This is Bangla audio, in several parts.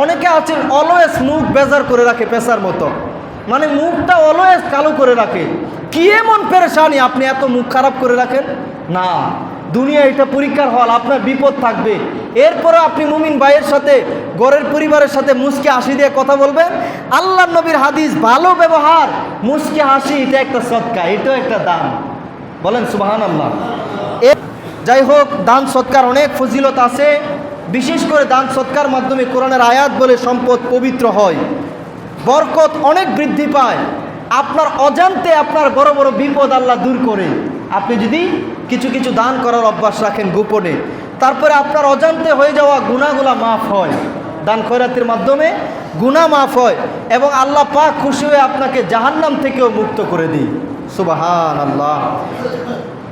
অনেকে আছেন অলওয়েজ মুখ বেজার করে রাখে পেশার মতো, মানে মুখটা অলওয়েজ কালো করে রাখে। কি এমন পেরেশানি আপনি এত মুখ খারাপ করে রাখেন? না, দুনিয়া এটা পরীক্ষার হল, আপনার বিপদ থাকবে। এরপরে আপনি মুমিন ভাইয়ের সাথে, ঘরের পরিবারের সাথে মুচকি হাসি দিয়ে কথা বলবেন। আল্লাহর নবীর হাদিস, ভালো ব্যবহার, মুচকি হাসি, এটা একটা সদকা, এটাও একটা দান। বলেন সুবহানাল্লাহ। যাই হোক, দান সৎকার অনেক ফজিলত আছে। বিশেষ করে দান সৎকার মাধ্যমে কোরআনের আয়াত বলে সম্পদ পবিত্র হয়, বরকত অনেক বৃদ্ধি পায়। আপনার অজান্তে আপনার বড় বড় বিপদ আল্লাহ দূর করে, আপনি যদি কিছু কিছু দান করার অভ্যাস রাখেন গোপনে। তারপরে আপনার অজান্তে হয়ে যাওয়া গুনাহগুলা মাফ হয়, দান খয়রাতের মাধ্যমে গুনাহ মাফ হয়, এবং আল্লাহ পাক খুশি হয়ে আপনাকে জাহান্নাম থেকেও মুক্ত করে দিই। সুবহানাল্লাহ।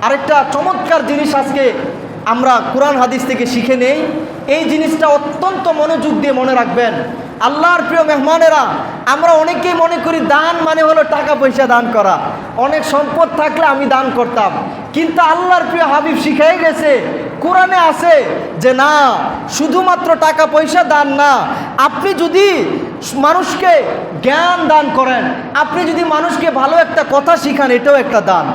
আরেকটা চমৎকার জিনিস আজকে আমরা কোরআন হাদিস থেকে শিখে নেই। এই জিনিসটা অত্যন্ত মনোযোগ দিয়ে মনে রাখবেন। আল্লাহর প্রিয় মেহমানেরা, আমরা অনেকেই মনে করি দান মানে হলো টাকা পয়সা দান করা, অনেক সম্পদ থাকলে আমি দান করতাম। কিন্তু আল্লাহর প্রিয় হাবিব শিখাই গেছে, কোরআনে আছে যে না, শুধুমাত্র টাকা পয়সা দান না, আপনি যদি মানুষকে জ্ঞান দান করেন, আপনি যদি মানুষকে ভালো একটা কথা শিখান, এটাও একটা দান।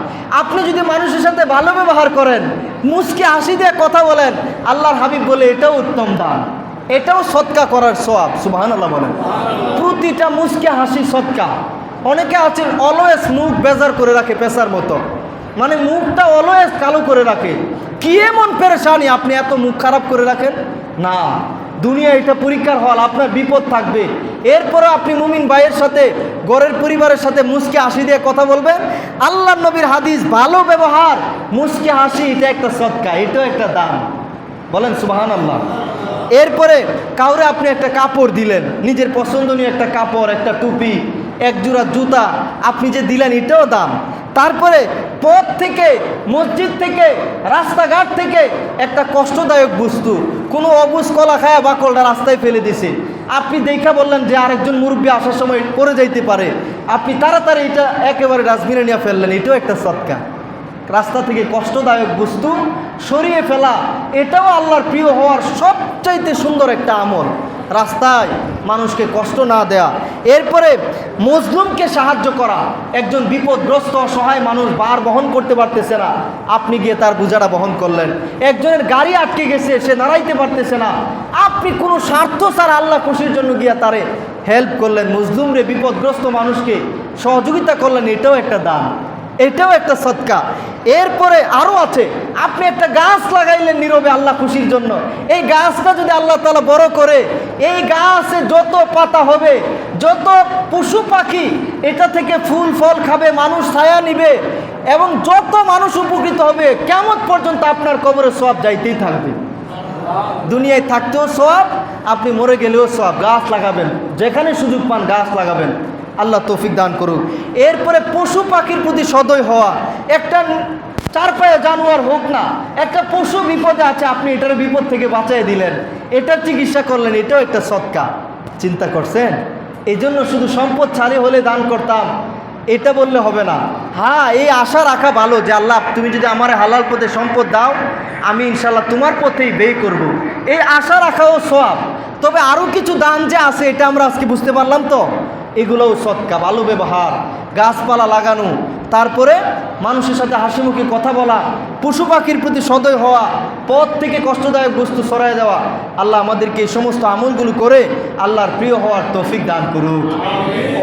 আপনি যদি মানুষের সাথে ভালো ব্যবহার করেন, মুচকি হাসি দিয়ে কথা বলেন, আল্লাহর হাবিব বলে এটাও উত্তম দান, এটাও সদকা করার সওয়াব। সুবহানাল্লাহ বলেন। প্রতিটা মুচকি হাসি সদকা। অনেকে আছেন অলওয়েজ মুখ বেজার করে রাখে পেশার মতো, মানে মুখটা অলওয়েজ কালো করে রাখে। কি এমন পেরেশানি আপনি এত মুখ খারাপ করে রাখেন? না, দুনিয়া এটা পরীক্ষার হল, আপনার বিপদ থাকবে। এরপরে আপনি মুমিন ভাইয়ের সাথে, ঘরের পরিবারের সাথে মুচকি হাসি দিয়ে কথা বলবেন। আল্লাহর নবীর হাদিস, ভালো ব্যবহার, মুচকি হাসি, এটা একটা সদকা, এটাও একটা দান। বলেন সুবহানাল্লাহ। এরপরে কাউরে আপনি একটা কাপড় দিলেন, নিজের পছন্দনীয় একটা কাপড়, একটা টুপি, এক জোড়া জুতা আপনি যে দিলেন, এটাও দান। তারপরে পথ থেকে, মসজিদ থেকে, রাস্তাঘাট থেকে একটা কষ্টদায়ক বস্তু, কোনো অবুজ কলা খায়া বাকলটা রাস্তায় ফেলে দিছে, আপনি দেখা বললেন যে আরেকজন মুরব্বী আসার সময় পড়ে যাইতে পারে, আপনি তাড়াতাড়ি এটা একেবারে ডাস্টবিনে নিয়ে ফেললেন, এটাও একটা সদকা। রাস্তা থেকে কষ্টদায়ক বস্তু সরিয়ে ফেলা, এটাও আল্লাহর প্রিয় হওয়ার সবচাইতে সুন্দর একটা আমল, রাস্তায় মানুষকে কষ্ট না দেয়া। এরপরে মজলুমকে সাহায্য করা, একজন বিপদগ্রস্ত অসহায় মানুষ ভার বহন করতে পারতেছে না, আপনি গিয়ে তার বোঝাটা বহন করলেন। একজনের গাড়ি আটকে গেছে, সে দাঁড়াইতে পারতেছে না, আপনি কোনো স্বার্থ ছাড়া আল্লাহ খুশির জন্য গিয়া তারে হেল্প করলেন, মজলুমরে, বিপদগ্রস্ত মানুষকে সহযোগিতা করলেন, এটাও একটা দান, এটাও একটা সদকা। এরপরে আরও আছে, আপনি একটা গাছ লাগাইলেন নীরবে আল্লাহ খুশির জন্য, এই গাছটা যদি আল্লাহ তাআলা বড় করে, এই গাছে যত পাতা হবে, যত পশু পাখি এটা থেকে ফুল ফল খাবে, মানুষ ছায়া নিবে, এবং যত মানুষ উপকৃত হবে, কিয়ামত পর্যন্ত আপনার কবরে সওয়াব যাইতেই থাকবে। দুনিয়ায় থাকতেও সওয়াব, আপনি মরে গেলেও সওয়াব। গাছ লাগাবেন, যেখানে সুযোগ পান গাছ লাগাবেন, আল্লাহ তৌফিক দান করুক। এরপরে পশু পাখির প্রতি সদয় হওয়া, একটা চারপায়ে জানোয়ার হোক না, একটা পশু বিপদে আছে, আপনি এটার বিপদ থেকে বাঁচাই দিলেন, এটার চিকিৎসা করলেন, এটাও একটা সদকা। চিন্তা করছেন? এই জন্য শুধু সম্পদশালী হলে দান করতাম এটা বললে হবে না। হ্যাঁ, এই আশা রাখা ভালো যে আল্লাহ তুমি যদি আমার হালাল পথে সম্পদ দাও, আমি ইনশাল্লাহ তোমার পথেই ব্যয় করব, এই আশা রাখাও সওয়াব। তবে আরও কিছু দান যে আছে, এটা আমরা আজকে বুঝতে পারলাম তো, এগুলোও সদকা। ভালো ব্যবহার, গাছপালা লাগানো, তারপরে মানুষের সাথে হাসি মুখে কথা বলা, পশু পাখির প্রতি সদয় হওয়া, পথ থেকে কষ্টদায়ক বস্তু সরাই দেওয়া। আল্লাহ আমাদেরকে এই সমস্ত আমলগুলো করে আল্লাহর প্রিয় হওয়ার তৌফিক দান করুক।